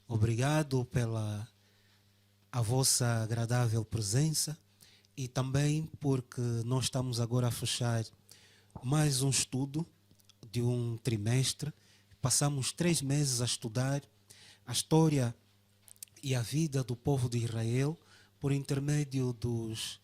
Obrigado pela a vossa agradável presença e também porque nós estamos agora a fechar mais um estudo de um trimestre. Passamos 3 meses a estudar a história e a vida do povo de Israel por intermédio dos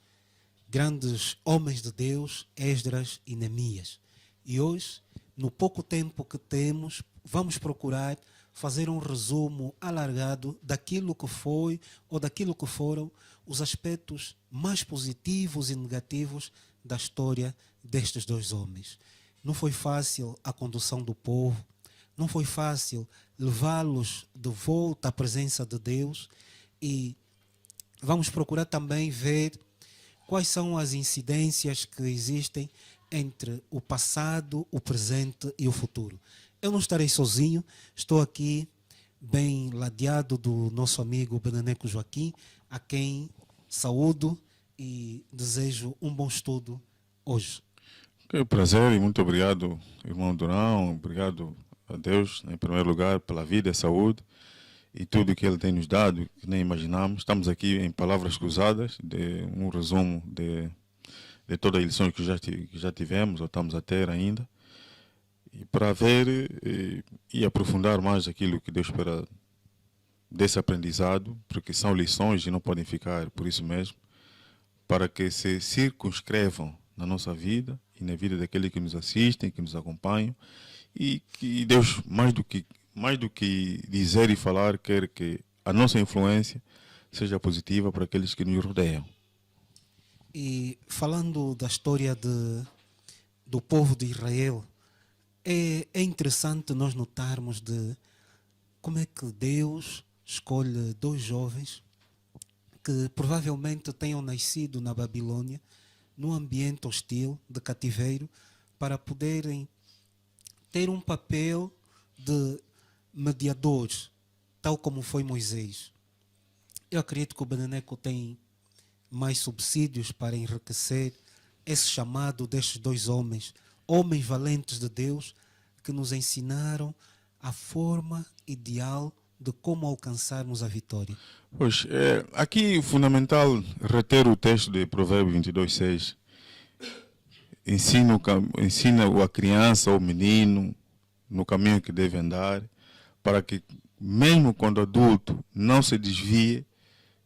grandes homens de Deus, Esdras e Neemias. E hoje, no pouco tempo que temos, vamos procurar fazer um resumo alargado daquilo que foi ou daquilo que foram os aspectos mais positivos e negativos da história destes dois homens. Não foi fácil a condução do povo, não foi fácil levá-los de volta à presença de Deus e vamos procurar também ver quais são as incidências que existem entre o passado, o presente e o futuro. Eu não estarei sozinho, estou aqui bem ladeado do nosso amigo Beneneco Joaquim, a quem saúdo e desejo um bom estudo hoje. Que prazer e muito obrigado, irmão Durão. Obrigado a Deus, em primeiro lugar, pela vida e saúde e tudo que Ele tem nos dado, que nem imaginamos. Estamos aqui em palavras cruzadas, de um resumo de todas as lições que já tivemos, ou estamos a ter ainda, e para ver e aprofundar mais aquilo que Deus espera desse aprendizado, porque são lições e não podem ficar por isso mesmo, para que se circunscrevam na nossa vida e na vida daqueles que nos assistem, que nos acompanham, e que Deus, mais do que dizer e falar, quer que a nossa influência seja positiva para aqueles que nos rodeiam. E falando da história do povo de Israel, é interessante nós notarmos de como é que Deus escolhe dois jovens que provavelmente tenham nascido na Babilônia, num ambiente hostil de cativeiro, para poderem ter um papel de mediadores, tal como foi Moisés. Eu acredito que o Beneneco tem mais subsídios para enriquecer esse chamado destes dois homens, homens valentes de Deus, que nos ensinaram a forma ideal de como alcançarmos a vitória. Pois, aqui o fundamental reter o texto de Provérbios 22:6. Ensina a criança ou o menino no caminho que deve andar, para que mesmo quando adulto não se desvie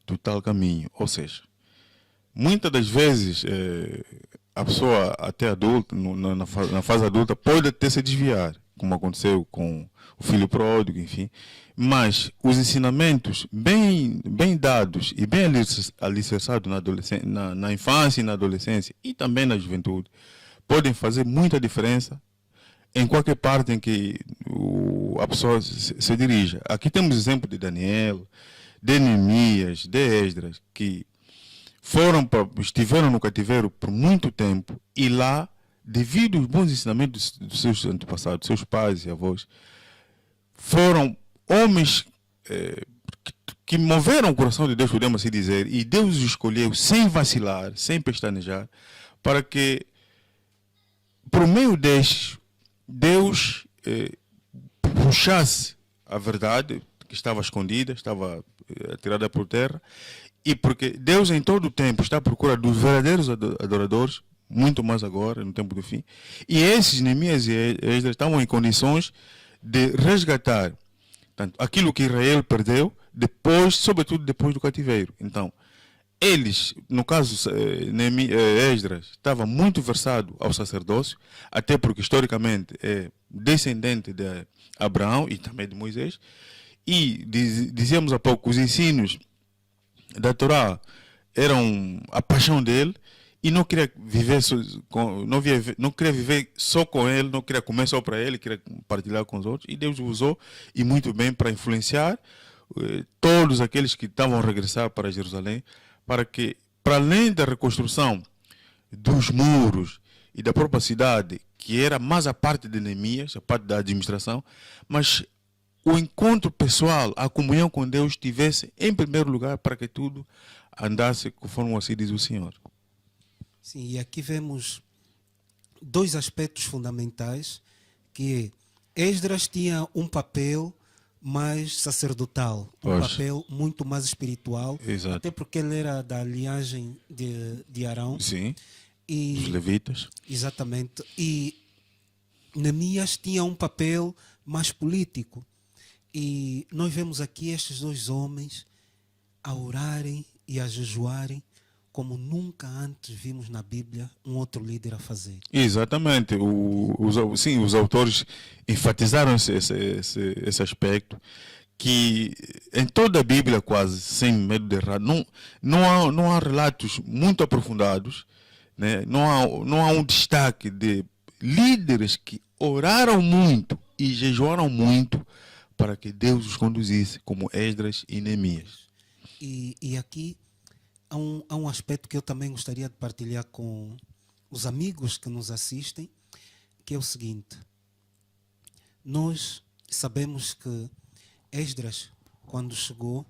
do tal caminho. Ou seja, muitas das vezes a pessoa até adulta, na fase adulta, pode até se desviar, como aconteceu com o filho pródigo, enfim. Mas os ensinamentos bem dados e bem alicerçados na infância e na adolescência e também na juventude podem fazer muita diferença em qualquer parte em que a pessoa se dirija. Aqui temos exemplo de Daniel, de Neemias, de Esdras, que estiveram no cativeiro por muito tempo e lá, devido aos bons ensinamentos dos seus antepassados, seus pais e avós, foram homens que moveram o coração de Deus, podemos assim dizer, e Deus os escolheu sem vacilar, sem pestanejar, para que, por meio destes, Deus puxasse a verdade que estava escondida, estava tirada por terra, e porque Deus em todo o tempo está à procura dos verdadeiros adoradores, muito mais agora, no tempo do fim, e esses Neemias e Esdras estavam em condições de resgatar tanto aquilo que Israel perdeu, depois, sobretudo depois do cativeiro. Então, eles, no caso Esdras, estava muito versado ao sacerdócio, até porque historicamente é descendente de Abraão e também de Moisés, e dizíamos há pouco, os ensinos da Torá eram a paixão dele, e não queria viver não queria viver só com ele, não queria comer só para ele, queria partilhar com os outros, e Deus o usou e muito bem para influenciar todos aqueles que estavam a regressar para Jerusalém, para que, para além da reconstrução dos muros e da própria cidade, que era mais a parte de Neemias, a parte da administração, mas o encontro pessoal, a comunhão com Deus tivesse em primeiro lugar, para que tudo andasse conforme assim diz o Senhor. Sim, e aqui vemos dois aspectos fundamentais, que Esdras tinha um papel mais sacerdotal, um Pois. papel muito mais espiritual, Exato. até porque ele era da linhagem de Arão. Sim, E, os levitas. exatamente. E Neemias tinha um papel mais político. E nós vemos aqui estes dois homens a orarem e a jejuarem como nunca antes vimos na Bíblia um outro líder a fazer. Exatamente. Sim, os autores enfatizaram esse aspecto, que em toda a Bíblia, quase, sem medo de errar, não há relatos muito aprofundados, né? Não há um destaque de líderes que oraram muito e jejuaram muito para que Deus os conduzisse, como Esdras e Neemias. E aqui há um aspecto que eu também gostaria de partilhar com os amigos que nos assistem, que é o seguinte: nós sabemos que Esdras, quando chegou,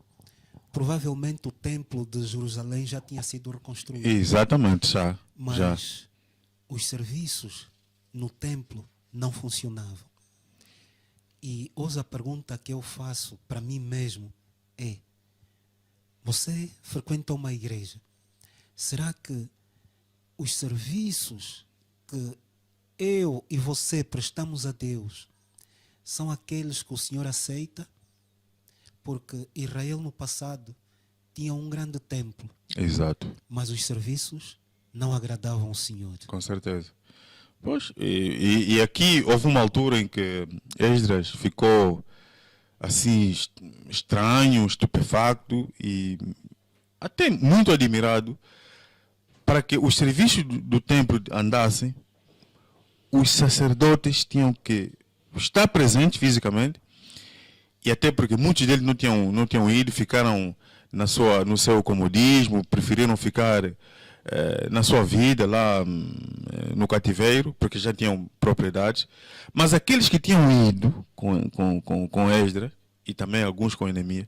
provavelmente o templo de Jerusalém já tinha sido reconstruído. Exatamente, já. Mas os serviços no templo não funcionavam. E hoje a pergunta que eu faço para mim mesmo é: você frequenta uma igreja? Será que os serviços que eu e você prestamos a Deus são aqueles que o Senhor aceita? Porque Israel no passado tinha um grande templo, Exato. mas os serviços não agradavam o Senhor. Com certeza. Pois, e aqui houve uma altura em que Esdras ficou assim estranho, estupefacto e até muito admirado. Para que os serviços do templo andassem, os sacerdotes tinham que estar presentes fisicamente, e até porque muitos deles não tinham ido, ficaram no seu comodismo, preferiram ficar na sua vida lá no cativeiro, porque já tinham propriedades. Mas aqueles que tinham ido com Esdras, e também alguns com Neemias,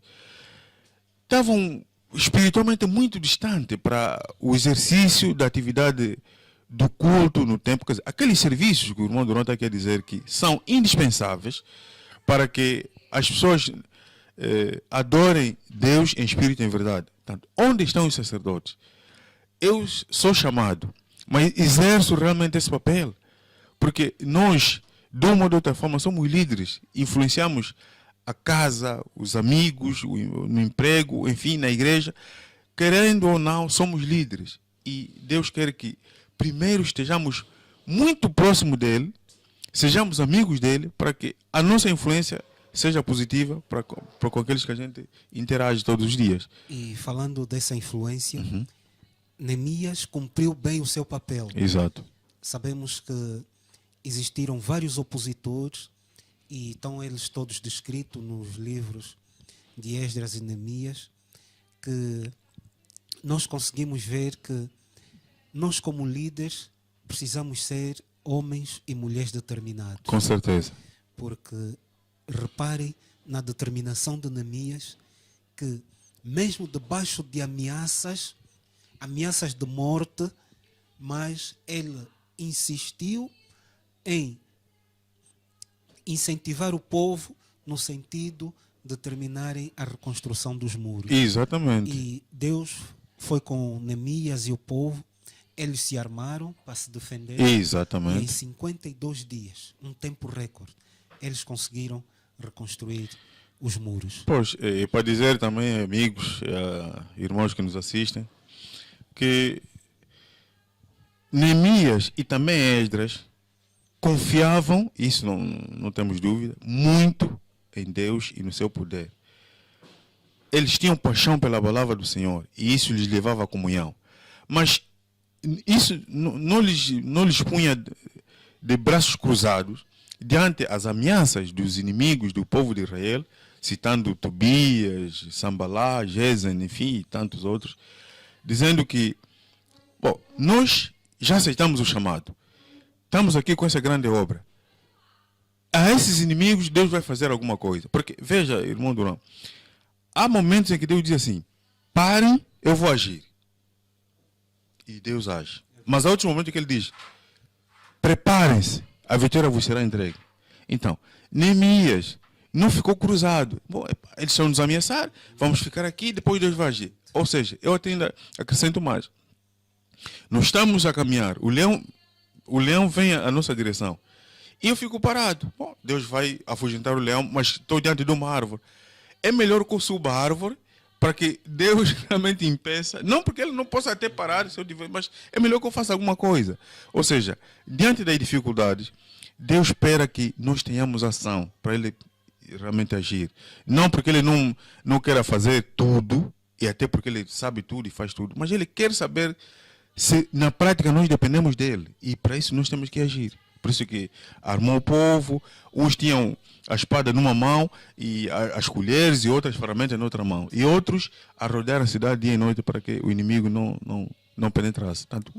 estavam espiritualmente muito distante para o exercício da atividade do culto no templo. Quer dizer, aqueles serviços que o irmão Durão está aqui a dizer que são indispensáveis para que as pessoas adorem Deus em espírito e em verdade. Portanto, onde estão os sacerdotes? Eu sou chamado, mas exerço realmente esse papel, porque nós, de uma ou de outra forma, somos líderes, influenciamos a casa, os amigos, no emprego, enfim, na igreja. Querendo ou não, somos líderes. E Deus quer que primeiro estejamos muito próximo dele, sejamos amigos dele, para que a nossa influência seja positiva para com aqueles que a gente interage todos os dias. E falando dessa influência, Neemias cumpriu bem o seu papel. Exato. Sabemos que existiram vários opositores, e estão eles todos descritos nos livros de Esdras e Neemias, que nós conseguimos ver que nós, como líderes, precisamos ser homens e mulheres determinados. Com certeza. Porque reparem na determinação de Neemias, que mesmo debaixo de ameaças de morte, mas ele insistiu em incentivar o povo no sentido de terminarem a reconstrução dos muros. Exatamente. E Deus foi com Neemias e o povo, eles se armaram para se defender. Exatamente. E em 52 dias, um tempo recorde, eles conseguiram reconstruir os muros. Pois, para dizer também, amigos, irmãos que nos assistem, que Neemias e também Esdras confiavam, isso não temos dúvida, muito em Deus e no seu poder. Eles tinham paixão pela palavra do Senhor e isso lhes levava à comunhão. Mas isso não lhes punha de braços cruzados diante as ameaças dos inimigos do povo de Israel, citando Tobias, Sambalá, Gesem, enfim, e tantos outros, dizendo que, bom, nós já aceitamos o chamado. Estamos aqui com essa grande obra. A esses inimigos Deus vai fazer alguma coisa. Porque, veja, irmão Durão, há momentos em que Deus diz assim: parem, eu vou agir. E Deus age. Mas há outros momentos em que ele diz: preparem-se, a vitória vos será entregue. Então, Neemias não ficou cruzado. Bom, eles estão nos ameaçar, vamos ficar aqui, depois Deus vai agir. Ou seja, eu até ainda acrescento mais. Nós estamos a caminhar, o leão vem à nossa direção. E eu fico parado. Bom, Deus vai afugentar o leão, mas estou diante de uma árvore. É melhor que eu suba a árvore para que Deus realmente impeça. Não porque ele não possa até parar, se eu tiver, mas é melhor que eu faça alguma coisa. Ou seja, diante das dificuldades, Deus espera que nós tenhamos ação para ele realmente agir. Não porque ele não queira fazer tudo, e até porque ele sabe tudo e faz tudo, mas ele quer saber se na prática nós dependemos dele. E para isso nós temos que agir. Por isso que armou o povo, uns tinham a espada numa mão e as colheres e outras ferramentas na outra mão. E outros a rodar a cidade dia e noite para que o inimigo não penetrasse. Portanto,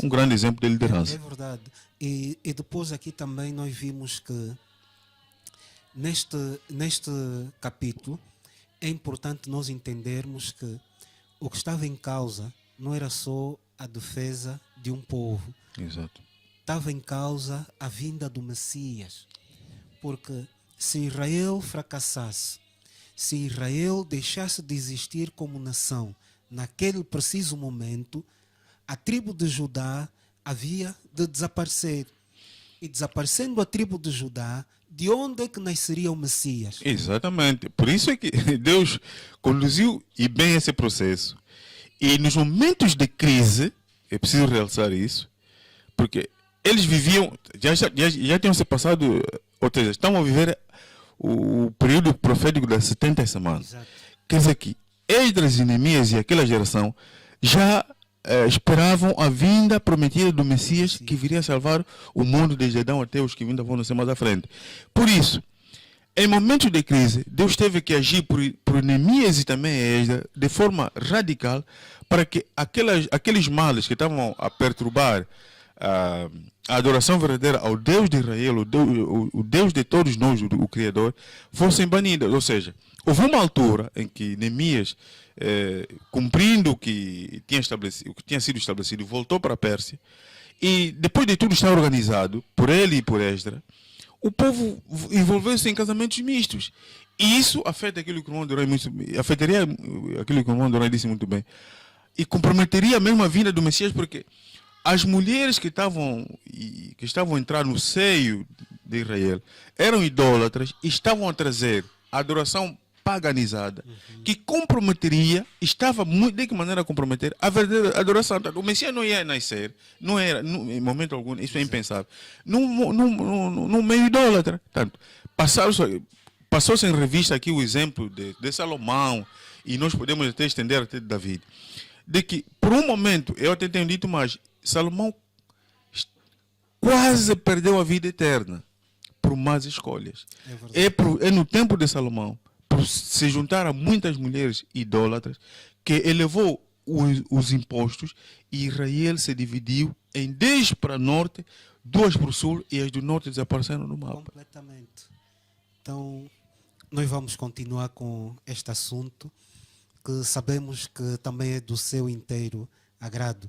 um grande exemplo de liderança. É verdade. E depois aqui também nós vimos que neste capítulo é importante nós entendermos que o que estava em causa não era só a defesa de um povo. Exato. Estava em causa a vinda do Messias. Porque se Israel fracassasse, se Israel deixasse de existir como nação, naquele preciso momento, a tribo de Judá havia de desaparecer. E desaparecendo a tribo de Judá, de onde é que nasceria o Messias? Exatamente. Por isso é que Deus conduziu e bem esse processo. E nos momentos de crise, é preciso realçar isso, porque eles viviam, já tinham se passado, ou seja, estão a viver o período profético das 70 semanas. Exato. Quer dizer que Esdras e Neemias e aquela geração já esperavam a vinda prometida do Messias que viria a salvar o mundo desde Adão até os que ainda vão nascer mais à frente. Por isso, em momentos de crise, Deus teve que agir por Neemias e também Esdras de forma radical para que aqueles males que estavam a perturbar a adoração verdadeira ao Deus de Israel, o Deus de todos nós, o Criador, fossem banidas. Ou seja, houve uma altura em que Neemias, cumprindo o que tinha sido estabelecido, voltou para a Pérsia, e depois de tudo estar organizado por ele e por Esdras, o povo envolveu-se em casamentos mistos. E isso afetaria aquilo que o irmão Doran disse muito bem. E comprometeria mesmo a vinda do Messias, porque as mulheres que estavam a entrar no seio de Israel eram idólatras e estavam a trazer a adoração paganizada, que comprometeria, de que maneira comprometer a verdadeira adoração. O Messias não ia nascer, não era, em momento algum, isso é impensável, num meio idólatra. Portanto, passou-se em revista aqui o exemplo de Salomão, e nós podemos até estender até de David, de que, por um momento, eu até tenho dito mais, Salomão quase perdeu a vida eterna por más escolhas. É no tempo de Salomão, por se juntar a muitas mulheres idólatras, que elevou os impostos e Israel se dividiu em 10 para norte, 2 para o sul, e as do norte desapareceram no mapa. Completamente. Então, nós vamos continuar com este assunto, que sabemos que também é do seu inteiro agrado.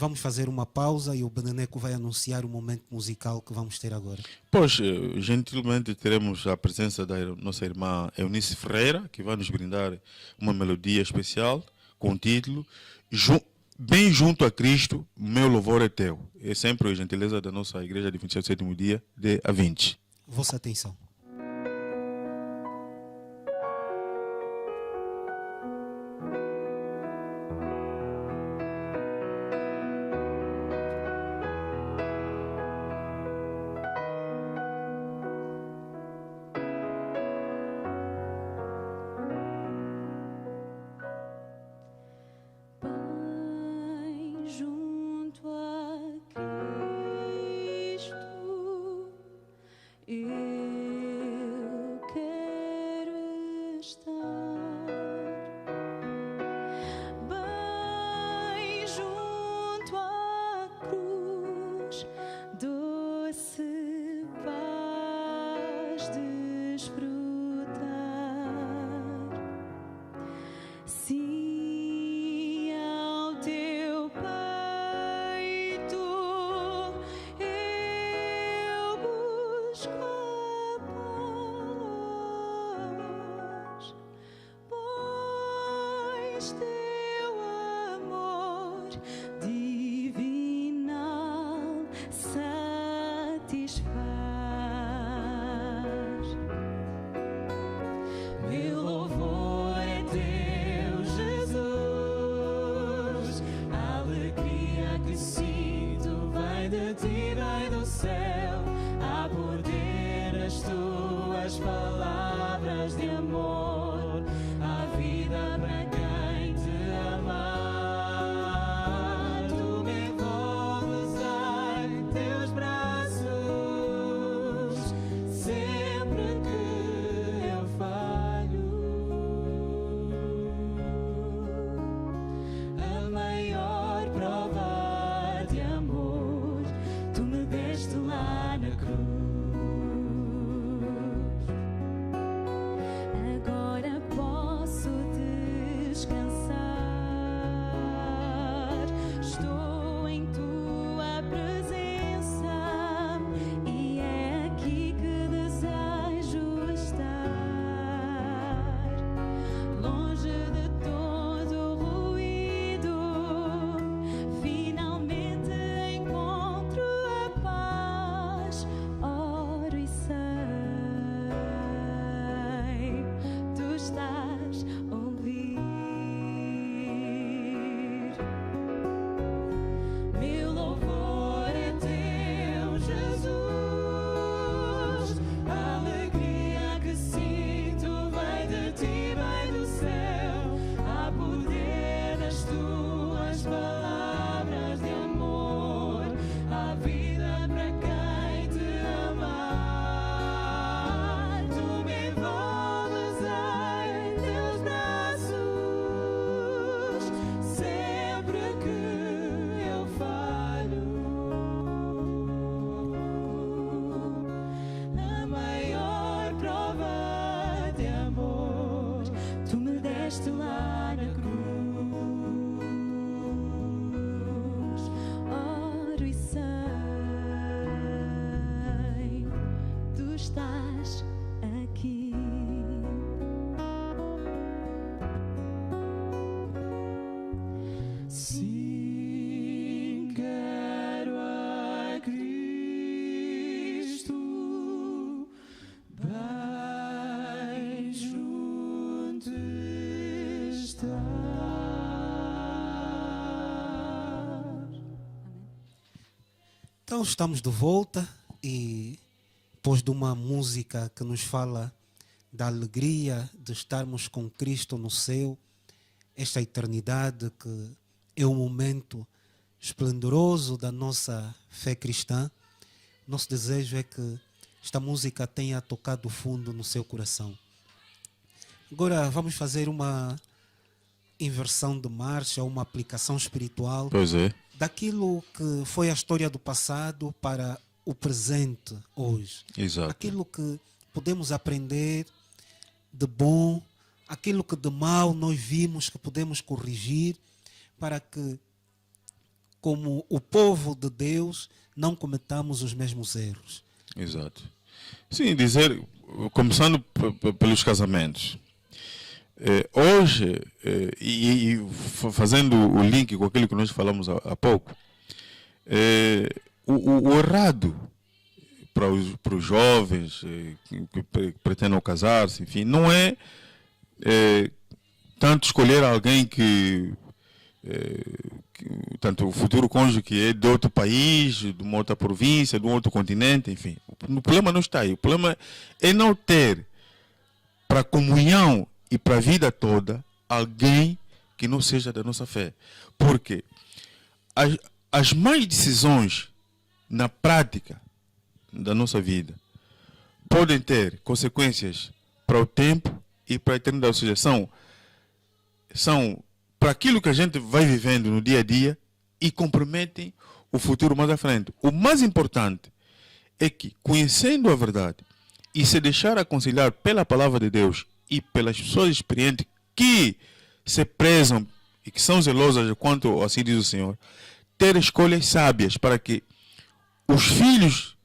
Vamos fazer uma pausa e o Beneneco vai anunciar o momento musical que vamos ter agora. Pois, gentilmente teremos a presença da nossa irmã Eunice Ferreira, que vai nos brindar uma melodia especial com o título Bem Junto a Cristo, Meu Louvor é Teu. É sempre a gentileza da nossa Igreja de 27º dia de A20. Vossa atenção. Junto a Cristo, Então estamos de volta e depois de uma música que nos fala da alegria de estarmos com Cristo no céu, esta eternidade que é um momento esplendoroso da nossa fé cristã, nosso desejo é que esta música tenha tocado fundo no seu coração. Agora vamos fazer uma inversão de marcha, uma aplicação espiritual. Pois é. Daquilo que foi a história do passado para o presente hoje. Exato. Aquilo que podemos aprender de bom, aquilo que de mal nós vimos que podemos corrigir para que, como o povo de Deus, não cometamos os mesmos erros. Exato. Sim, dizer, começando pelos casamentos. Hoje, fazendo o link com aquilo que nós falamos há pouco, o errado para os jovens que pretendam casar-se, enfim, não é tanto escolher alguém que tanto o futuro cônjuge que é de outro país, de uma outra província, de um outro continente, enfim. O problema não está aí. O problema é não ter para a comunhão e para a vida toda alguém que não seja da nossa fé. Porque as más decisões na prática da nossa vida podem ter consequências para o tempo e para a eternidade. Ou seja, são para aquilo que a gente vai vivendo no dia a dia e comprometem o futuro mais à frente. O mais importante é que, conhecendo a verdade e se deixar aconselhar pela palavra de Deus e pelas pessoas experientes que se prezam e que são zelosas quanto assim diz o Senhor, ter escolhas sábias para que os filhos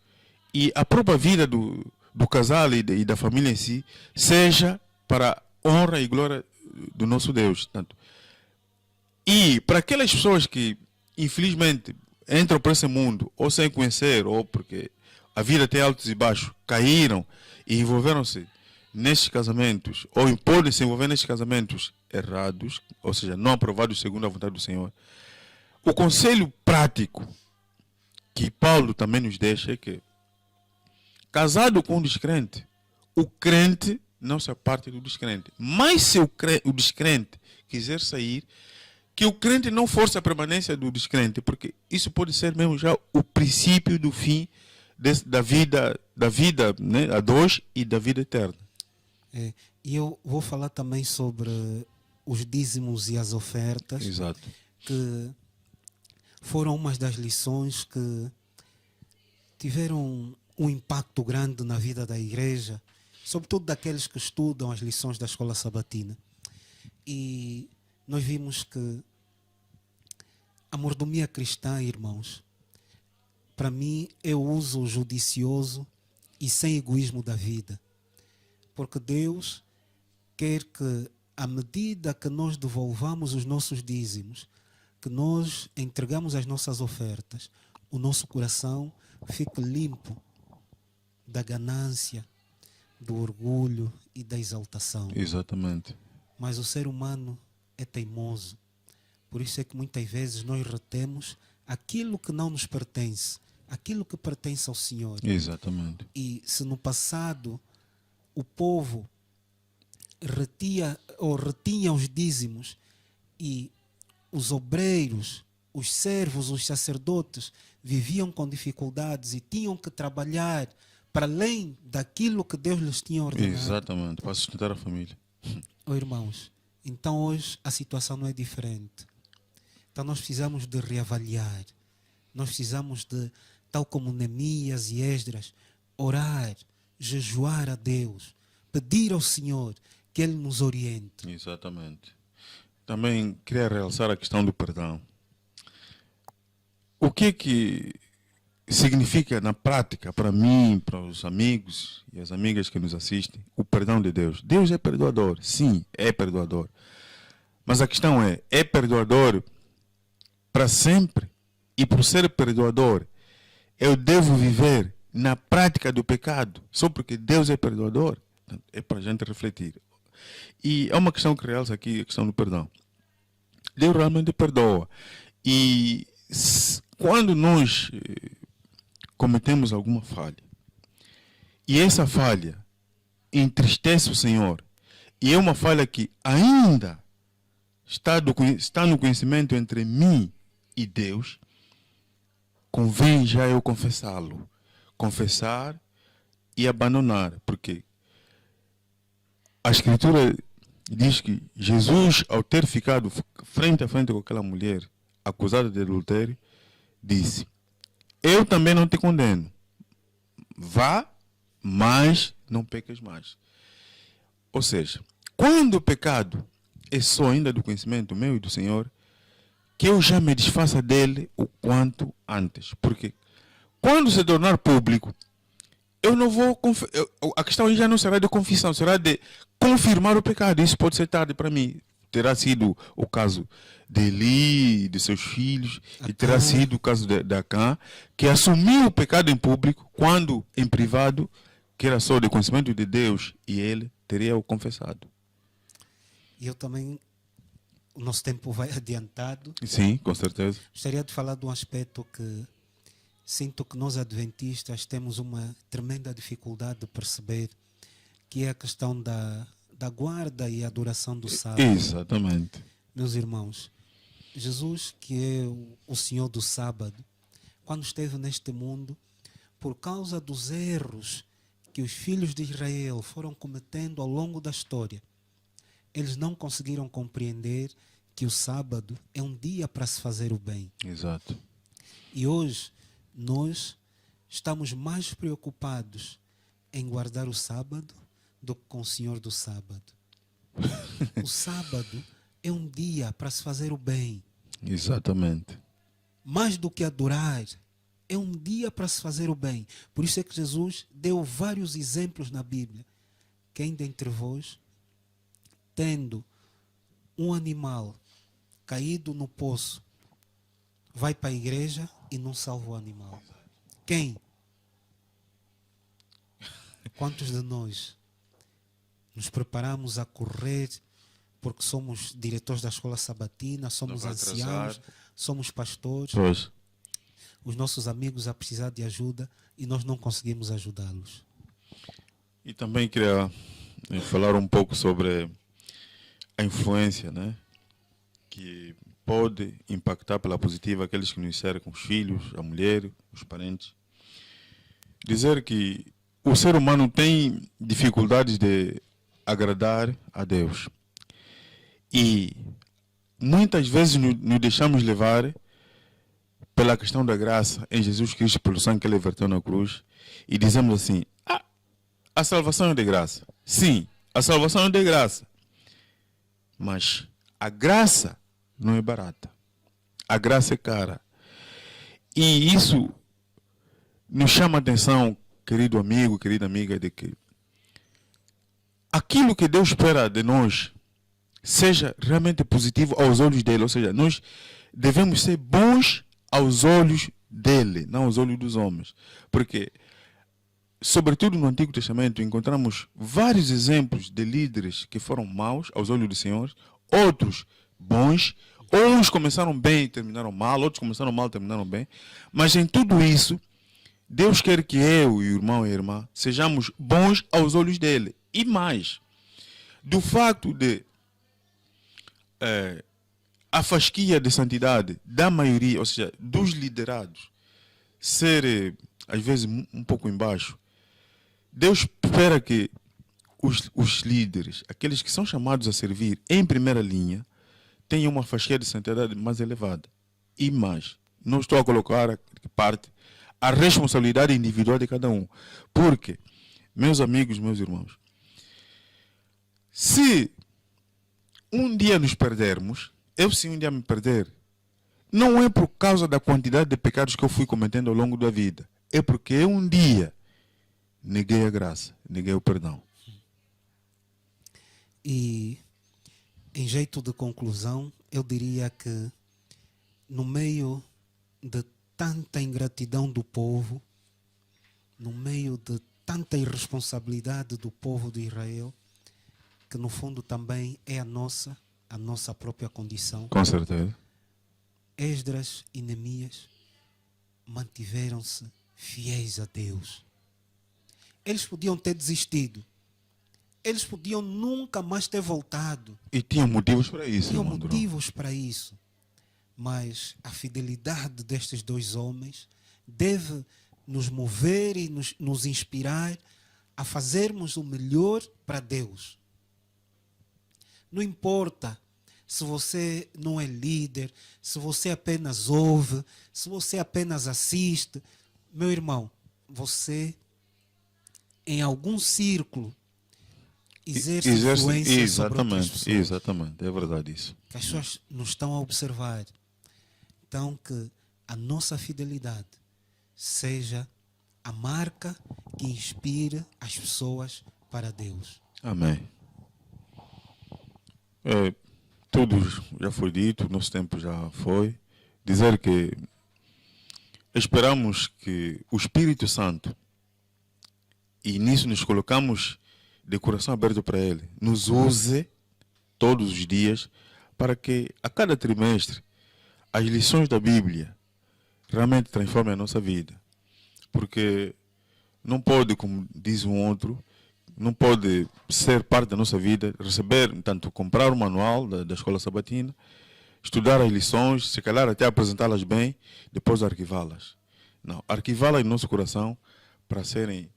e a própria vida do casal e da família em si seja para a honra e glória do nosso Deus. Portanto, E para aquelas pessoas que, infelizmente, entram para esse mundo, ou sem conhecer, ou porque a vida tem altos e baixos, caíram e envolveram-se nestes casamentos, ou podem se envolver nestes casamentos errados, ou seja, não aprovados segundo a vontade do Senhor, o conselho prático que Paulo também nos deixa é que, casado com um descrente, o crente não se aparte do descrente. Mas se o descrente quiser sair, que o crente não force a permanência do descrente, porque isso pode ser mesmo já o princípio do fim da vida, né, a dois, e da vida eterna. E eu vou falar também sobre os dízimos e as ofertas. Exato. Que foram umas das lições que tiveram um impacto grande na vida da igreja, sobretudo daqueles que estudam as lições da escola sabatina. E nós vimos que a mordomia cristã, irmãos, para mim é o uso judicioso e sem egoísmo da vida. Porque Deus quer que, à medida que nós devolvamos os nossos dízimos, que nós entregamos as nossas ofertas, o nosso coração fique limpo da ganância, do orgulho e da exaltação. Exatamente. Mas o ser humano é teimoso. Por isso é que muitas vezes nós retemos aquilo que não nos pertence, aquilo que pertence ao Senhor. Exatamente. E se no passado o povo retinha os dízimos e os obreiros, os servos, os sacerdotes viviam com dificuldades e tinham que trabalhar para além daquilo que Deus lhes tinha ordenado. Exatamente, para sustentar a família. Oh, irmãos, então hoje a situação não é diferente. Então nós precisamos de reavaliar. Nós precisamos de, tal como Neemias e Esdras, orar, jejuar a Deus, pedir ao Senhor que Ele nos oriente. Exatamente. Também queria realçar a questão do perdão. O que significa na prática para mim, para os amigos e as amigas que nos assistem, o perdão de Deus? Deus é perdoador, sim, é perdoador. Mas a questão é perdoador para sempre? E por ser perdoador, eu devo viver na prática do pecado só porque Deus é perdoador? É para a gente refletir. E é uma questão que realça aqui, a questão do perdão. Deus realmente perdoa. E quando nós cometemos alguma falha, e essa falha entristece o Senhor, e é uma falha que ainda está no conhecimento entre mim e Deus, convém já eu confessá-lo. Confessar e abandonar. Porque a Escritura diz que Jesus, ao ter ficado frente a frente com aquela mulher acusada de adultério, disse: eu também não te condeno. Vá, mas não peques mais. Ou seja, quando o pecado é só ainda do conhecimento meu e do Senhor, que eu já me desfaça dele o quanto antes. Porque quando se tornar público, eu não vou... A questão aí já não será de confissão, será de confirmar o pecado. Isso pode ser tarde para mim. Terá sido o caso de Eli, de seus filhos, e terá sido o caso de Acã, que assumiu o pecado em público, quando em privado, que era só de conhecimento de Deus, e ele teria o confessado. E eu também, o nosso tempo vai adiantado. Sim, com certeza. Gostaria de falar de um aspecto que sinto que nós adventistas temos uma tremenda dificuldade de perceber, que é a questão da guarda e adoração do sábado. Exatamente. Meus irmãos, Jesus, que é o Senhor do sábado, quando esteve neste mundo, por causa dos erros que os filhos de Israel foram cometendo ao longo da história, eles não conseguiram compreender que o sábado é um dia para se fazer o bem. Exato. E hoje nós estamos mais preocupados em guardar o sábado do que com o Senhor do sábado. O sábado é um dia para se fazer o bem. Exatamente. Mais do que adorar, é um dia para se fazer o bem. Por isso é que Jesus deu vários exemplos na Bíblia. Quem dentre vós, tendo um animal caído no poço vai para a igreja e não salva o animal? Quem? Quantos de nós nos preparamos a correr porque somos diretores da escola sabatina, somos anciãos, somos pastores, Pois. os nossos amigos a precisar de ajuda e nós não conseguimos ajudá-los? E também queria falar um pouco sobre a influência, né, que pode impactar pela positiva aqueles que nos cercam, os filhos, a mulher, os parentes. Dizer que o ser humano tem dificuldades de agradar a Deus. E muitas vezes nos deixamos levar pela questão da graça em Jesus Cristo, pelo sangue que Ele verteu na cruz, e dizemos assim: a salvação é de graça. Sim, a salvação é de graça. Mas a graça não é barata. A graça é cara. E isso nos chama a atenção, querido amigo, querida amiga, de que aquilo que Deus espera de nós seja realmente positivo aos olhos dele. Ou seja, nós devemos ser bons aos olhos dele, não aos olhos dos homens. Porque, sobretudo no Antigo Testamento, encontramos vários exemplos de líderes que foram maus aos olhos do Senhor, outros bons. Uns começaram bem e terminaram mal, outros começaram mal e terminaram bem. Mas em tudo isso, Deus quer que eu e o irmão e a irmã sejamos bons aos olhos dele. E mais, do facto de a fasquia de santidade da maioria, ou seja, dos liderados, ser às vezes um pouco embaixo, Deus espera que os líderes, aqueles que são chamados a servir em primeira linha, tenham uma fasquia de santidade mais elevada. E mais, não estou a colocar a parte a responsabilidade individual de cada um. Porque, meus amigos, meus irmãos, se um dia nos perdermos, eu se um dia me perder, não é por causa da quantidade de pecados que eu fui cometendo ao longo da vida. É porque eu um dia neguei a graça, neguei o perdão. E, em jeito de conclusão, eu diria que no meio de tanta ingratidão do povo, no meio de tanta irresponsabilidade do povo de Israel, que no fundo também é a nossa própria condição. Com certeza. Esdras e Neemias mantiveram-se fiéis a Deus. Eles podiam ter desistido. Eles podiam nunca mais ter voltado. E tinham motivos para isso. Tinham motivos para isso. Mas a fidelidade destes dois homens deve nos mover e nos inspirar a fazermos o melhor para Deus. Não importa se você não é líder, se você apenas ouve, se você apenas assiste. Meu irmão, você em algum círculo exerce influência sobre outras pessoas. Exatamente, é verdade isso. Que as pessoas nos estão a observar. Então, que a nossa fidelidade seja a marca que inspire as pessoas para Deus. Amém. Tudo já foi dito, nosso tempo já foi. Dizer que esperamos que o Espírito Santo, e nisso nos colocamos de coração aberto para Ele, nos use todos os dias para que a cada trimestre as lições da Bíblia realmente transformem a nossa vida. Porque não pode, como diz um outro, não pode ser parte da nossa vida, receber, tanto comprar o manual da escola sabatina, estudar as lições, se calhar até apresentá-las bem, depois arquivá-las. Não, arquivá-las em nosso coração para serem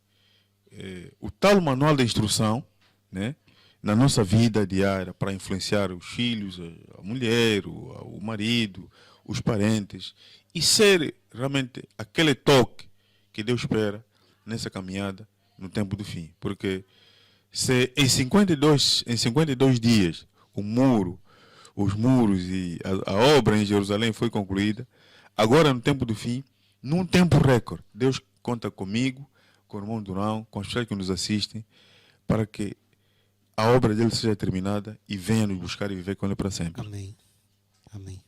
o tal manual de instrução, né, na nossa vida diária, para influenciar os filhos, a mulher, o marido, os parentes, e ser realmente aquele toque que Deus espera nessa caminhada no tempo do fim. Porque se em 52 dias os muros e a obra em Jerusalém foi concluída, agora no tempo do fim, num tempo recorde, Deus conta comigo, com o irmão Durão, com as pessoas que nos assistem, para que a obra dele seja terminada e venha nos buscar e viver com ele para sempre. Amém. Amém.